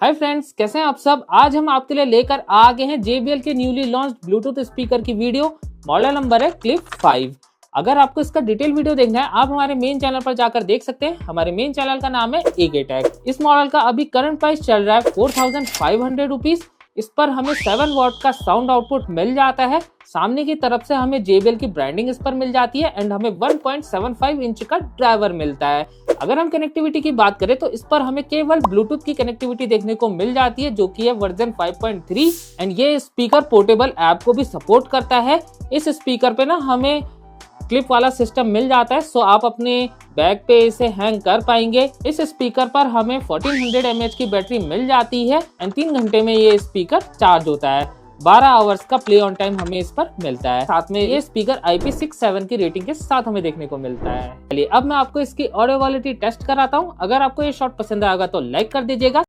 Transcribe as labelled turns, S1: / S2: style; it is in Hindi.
S1: हाय फ्रेंड्स, कैसे हैं आप सब। आज हम आपके लिए लेकर आ गए हैं JBL के न्यूली लॉन्च्ड ब्लूटूथ स्पीकर की वीडियो। मॉडल नंबर है क्लिप 5। अगर आपको इसका डिटेल वीडियो देखना है आप हमारे मेन चैनल पर जाकर देख सकते हैं। हमारे मेन चैनल का नाम है टेक। इस मॉडल का अभी करंट प्राइस चल रहा है 4500 रुपीज। इस पर हमें 7 वॉट का साउंड आउटपुट मिल जाता है। सामने की तरफ से हमें JBL की ब्रांडिंग इस पर मिल जाती है एंड हमें 1.75 इंच का ड्राइवर मिलता है। अगर हम कनेक्टिविटी की बात करें तो इस पर हमें केवल ब्लूटूथ की कनेक्टिविटी देखने को मिल जाती है, जो कि है वर्जन 5.3 एंड ये स्पीकर पोर्टेबल ऐप को भी सपोर्ट करता है। इस स्पीकर पे ना हमें क्लिप वाला सिस्टम मिल जाता है, सो आप अपने बैग पे इसे हैंग कर पाएंगे। इस स्पीकर पर हमें 1400 mAh की बैटरी मिल जाती है एंड 3 घंटे में ये स्पीकर चार्ज होता है। 12 आवर्स का प्ले ऑन टाइम हमें इस पर मिलता है। साथ में ये स्पीकर IP67 की रेटिंग के साथ हमें देखने को मिलता है। चलिए अब मैं आपको इसकी ऑडियो क्वालिटी टेस्ट कराता हूँ। अगर आपको ये शॉट पसंद आएगा तो लाइक कर दीजिएगा।